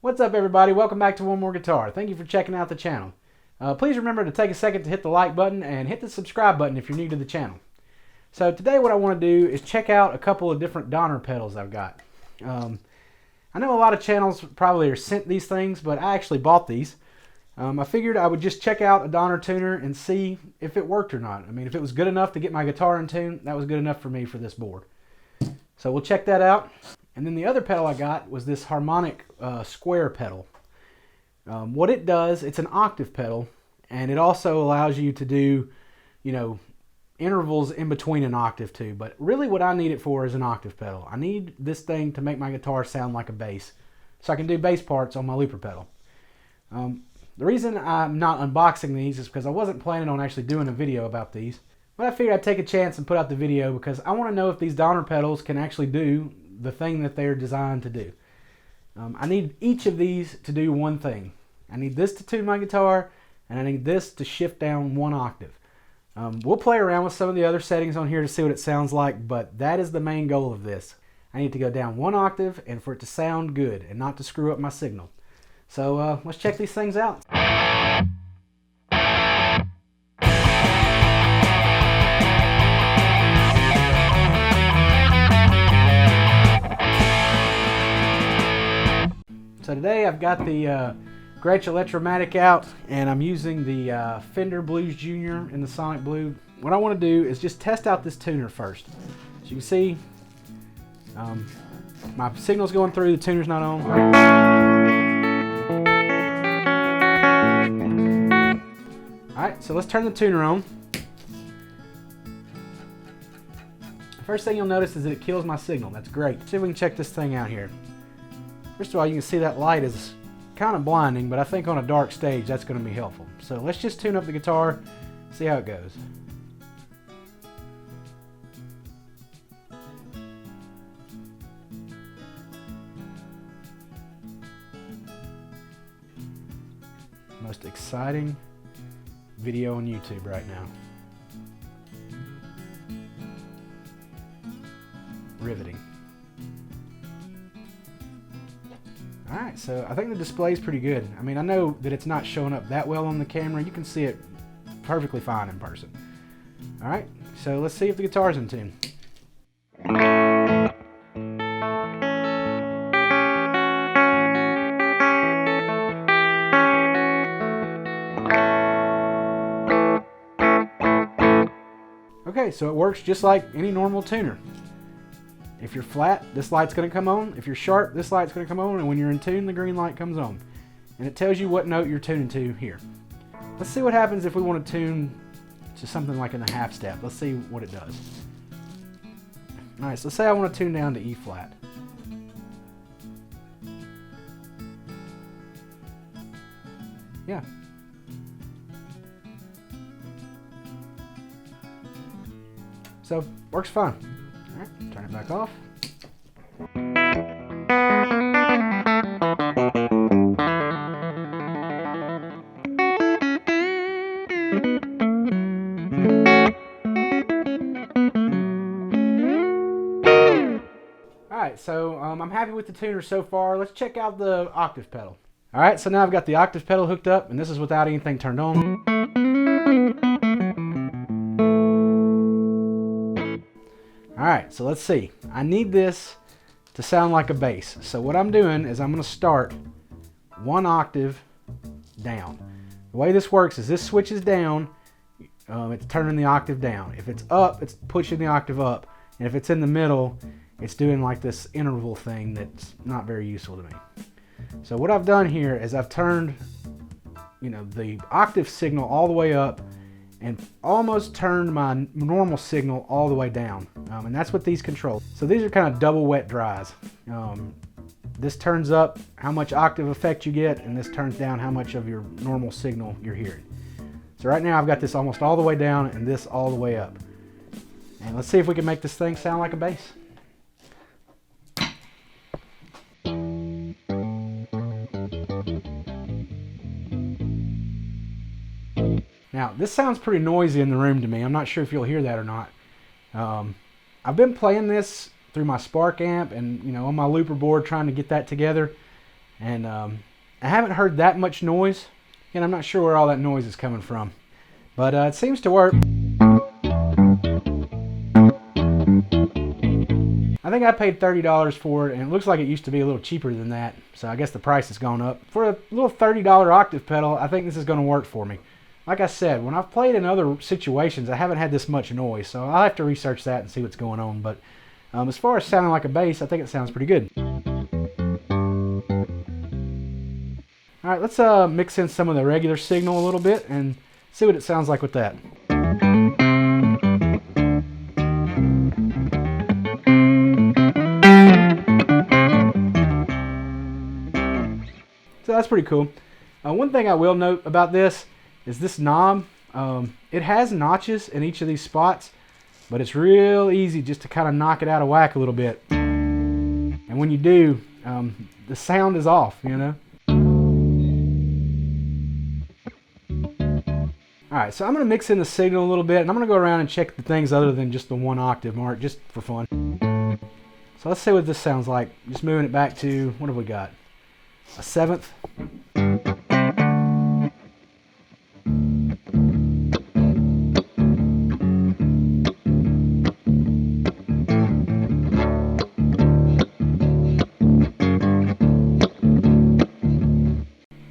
What's up, everybody? Welcome back to One More Guitar. Thank you for checking out the channel. Please remember to take a second to hit the like button and hit the subscribe button if you're new to the channel. So today what I want to do is check out a couple of different Donner pedals I've got. I know a lot of channels probably are sent these things, but I actually bought these. I figured I would just check out a Donner tuner and see if it worked or not. I mean, if it was good enough to get my guitar in tune, that was good enough for me for this board. So we'll check that out. And then the other pedal I got was this Harmonic square pedal. What it does, it's an octave pedal, and it also allows you to do, intervals in between an octave too. But really what I need it for is an octave pedal. I need this thing to make my guitar sound like a bass, so I can do bass parts on my looper pedal. The reason I'm not unboxing these is because I wasn't planning on actually doing a video about these. But I figured I'd take a chance and put out the video because I want to know if these Donner pedals can actually do the thing that they're designed to do. I need each of these to do one thing. I need this to tune my guitar, and I need this to shift down one octave. We'll play around with some of the other settings on here to see what it sounds like, but that is the main goal of this. I need to go down one octave and for it to sound good and not to screw up my signal. So let's check these things out. So today I've got the Gretsch Electromatic out, and I'm using the Fender Blues Junior in the Sonic Blue. What I want to do is just test out this tuner first. As you can see, my signal's going through, the tuner's not on. Alright, so let's turn the tuner on. First thing you'll notice is that it kills my signal. That's great. See if we can check this thing out here. First of all, you can see that light is kind of blinding, but I think on a dark stage that's going to be helpful. So let's just tune up the guitar, see how it goes. Most exciting video on YouTube right now. Riveting. Alright, so I think the display is pretty good. I mean, I know that it's not showing up that well on the camera. You can see it perfectly fine in person. Alright, so let's see if the guitar's in tune. Okay, so it works just like any normal tuner. If you're flat, this light's going to come on. If you're sharp, this light's going to come on. And when you're in tune, the green light comes on. And it tells you what note you're tuning to here. Let's see what happens if we want to tune to something like in the half step. Let's see what it does. Alright, so let's say I want to tune down to E flat. Yeah. So, works fine. Alright, turn it back off. Alright, so I'm happy with the tuner so far. Let's check out the octave pedal. Alright, so now I've got the octave pedal hooked up, and this is without anything turned on. Alright, so let's see. I need this to sound like a bass. So what I'm doing is I'm going to start one octave down. The way this works is this switches down, it's turning the octave down. If it's up, it's pushing the octave up. And if it's in the middle, it's doing like this interval thing that's not very useful to me. So what I've done here is I've turned the octave signal all the way up and almost turned my normal signal all the way down. And that's what these control. So these are kind of double wet dries. This turns up how much octave effect you get, and this turns down how much of your normal signal you're hearing. So right now I've got this almost all the way down and this all the way up. And let's see if we can make this thing sound like a bass. Now, this sounds pretty noisy in the room to me. I'm not sure if you'll hear that or not. I've been playing this through my Spark amp and on my looper board trying to get that together. and I haven't heard that much noise, and I'm not sure where all that noise is coming from, but it seems to work. I think I paid $30 for it, and it looks like it used to be a little cheaper than that, so I guess the price has gone up. For a little $30 octave pedal, I think this is going to work for me. Like I said, when I've played in other situations, I haven't had this much noise, so I'll have to research that and see what's going on. But as far as sounding like a bass, I think it sounds pretty good. All right, let's mix in some of the regular signal a little bit and see what it sounds like with that. So that's pretty cool. One thing I will note about this is this knob. It has notches in each of these spots, but it's real easy just to kind of knock it out of whack a little bit. And when you do, the sound is off, you know? Alright, so I'm going to mix in the signal a little bit, and I'm going to go around and check the things other than just the 1 octave mark, just for fun. So let's see what this sounds like. Just moving it back to, what have we got? A 7th.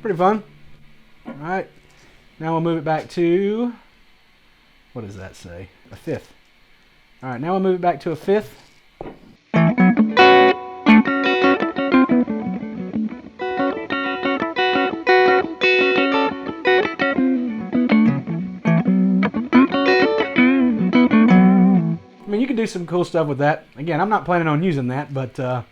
Pretty fun. All right, now we'll move it back to, what does that say? A 5th. All right, now we'll move it back to a 5th. I mean, you can do some cool stuff with that. Again, I'm not planning on using that, but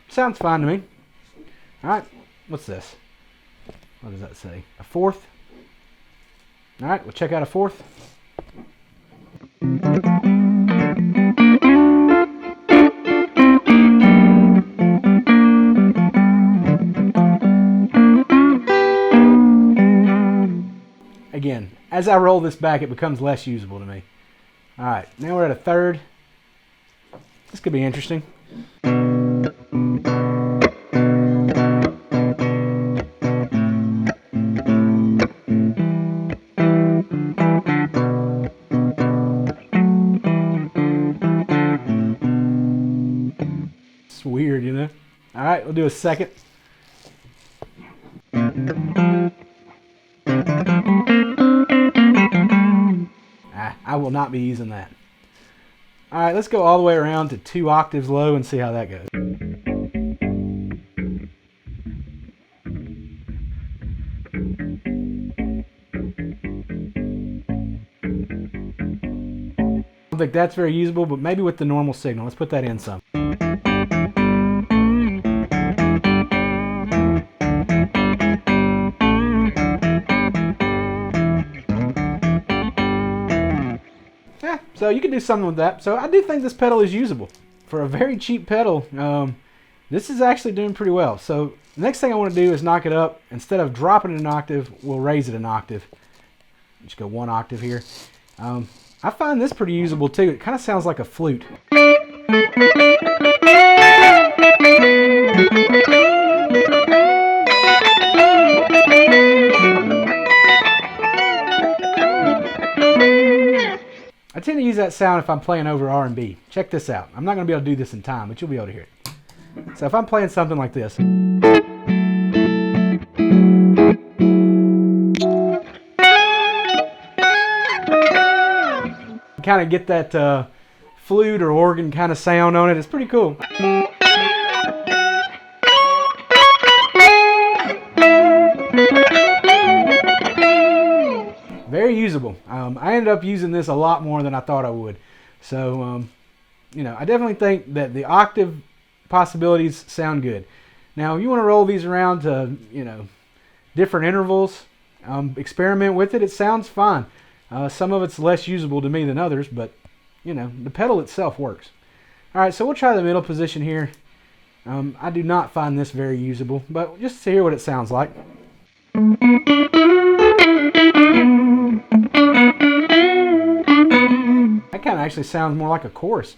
sounds fine to me. All right, what's this? What does that say? A 4th? All right, we'll check out a 4th. Again, as I roll this back, it becomes less usable to me. All right, now we're at a 3rd. This could be interesting. It's weird, you know? All right, we'll do a 2nd. I will not be using that. All right, let's go all the way around to 2 octaves low and see how that goes. I don't think that's very usable, but maybe with the normal signal. Let's put that in some. So you can do something with that. So I do think this pedal is usable. For a very cheap pedal, this is actually doing pretty well. So the next thing I want to do is knock it up. Instead of dropping it an octave, we'll raise it an octave. Just go 1 octave here. I find this pretty usable too. It kind of sounds like a flute. I tend to use that sound if I'm playing over R&B. Check this out. I'm not going to be able to do this in time, but you'll be able to hear it. So if I'm playing something like this. Kind of get that flute or organ kind of sound on it. It's pretty cool. Very usable. I ended up using this a lot more than I thought I would. So, you know, I definitely think that the octave possibilities sound good. Now, if you want to roll these around to, you know, different intervals, experiment with it. It sounds fine. Some of it's less usable to me than others, but, you know, the pedal itself works. All right, so we'll try the middle position here. I do not find this very usable, but just to hear what it sounds like. That kind of actually sounds more like a chorus.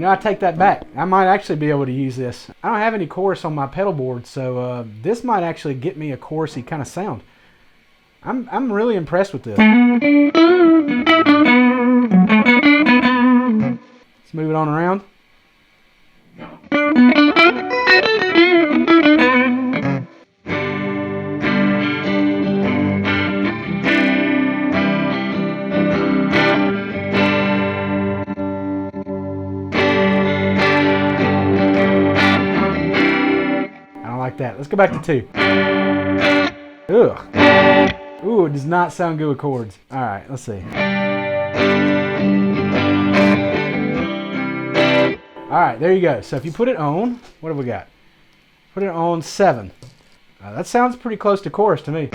I take that back. I might actually be able to use this. I don't have any chorus on my pedal board, so this might actually get me a chorusy kind of sound. I'm really impressed with this. Let's move it on around. Like that. Let's go back to 2. Ugh. Ooh, it does not sound good with chords. All right, let's see. All right, there you go. So if you put it on, what have we got? Put it on 7. That sounds pretty close to chorus to me.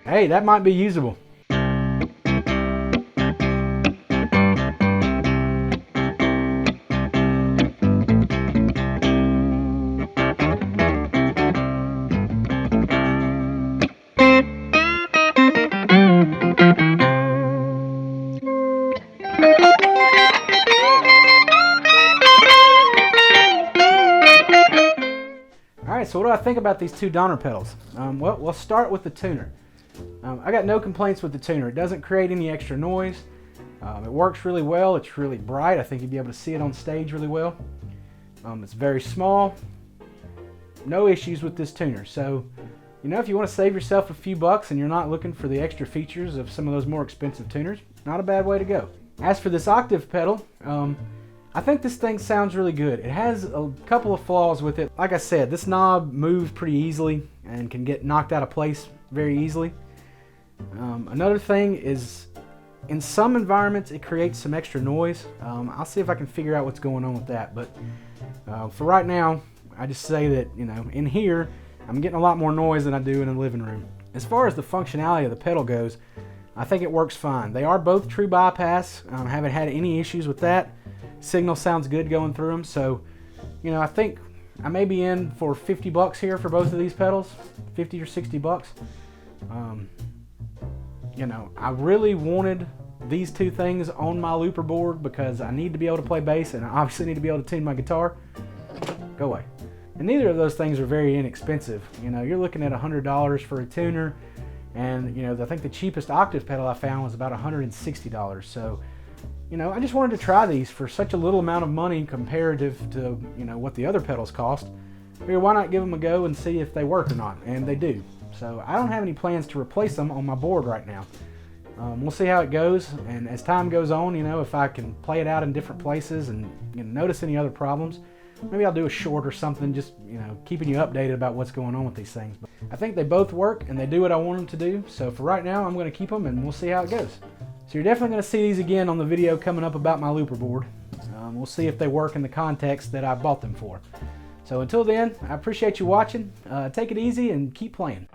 Hey, that might be usable. Alright, so what do I think about these 2 Donner pedals? Well, we'll start with the tuner. I got no complaints with the tuner. It doesn't create any extra noise. It works really well. It's really bright. I think you'd be able to see it on stage really well. It's very small. No issues with this tuner. So, you know, if you want to save yourself a few bucks and you're not looking for the extra features of some of those more expensive tuners, not a bad way to go. As for this octave pedal, I think this thing sounds really good. It has a couple of flaws with it. Like I said, this knob moves pretty easily and can get knocked out of place very easily. Another thing is, in some environments, it creates some extra noise. I'll see if I can figure out what's going on with that. But for right now, I just say that, you know, in here, I'm getting a lot more noise than I do in the living room. As far as the functionality of the pedal goes, I think it works fine. They are both true bypass. Haven't had any issues with that. Signal sounds good going through them. So, you know, I think I may be in for 50 bucks here for both of these pedals, 50 or 60 bucks. You know, I really wanted these 2 things on my looper board because I need to be able to play bass and I obviously need to be able to tune my guitar. Go away. And neither of those things are very inexpensive. You know, you're looking at $100 for a tuner, and you know, I think the cheapest octave pedal I found was about $160. So, you know, I just wanted to try these for such a little amount of money comparative to, you know, what the other pedals cost. Figure, why not give them a go and see if they work or not? And they do. So I don't have any plans to replace them on my board right now. We'll see how it goes, and as time goes on, you know, if I can play it out in different places and, you know, notice any other problems, maybe I'll do a short or something, just, you know, keeping you updated about what's going on with these things. But I think they both work and they do what I want them to do. So for right now, I'm going to keep them and we'll see how it goes. So you're definitely going to see these again on the video coming up about my looper board. We'll see if they work in the context that I bought them for. So until then, I appreciate you watching. Take it easy and keep playing.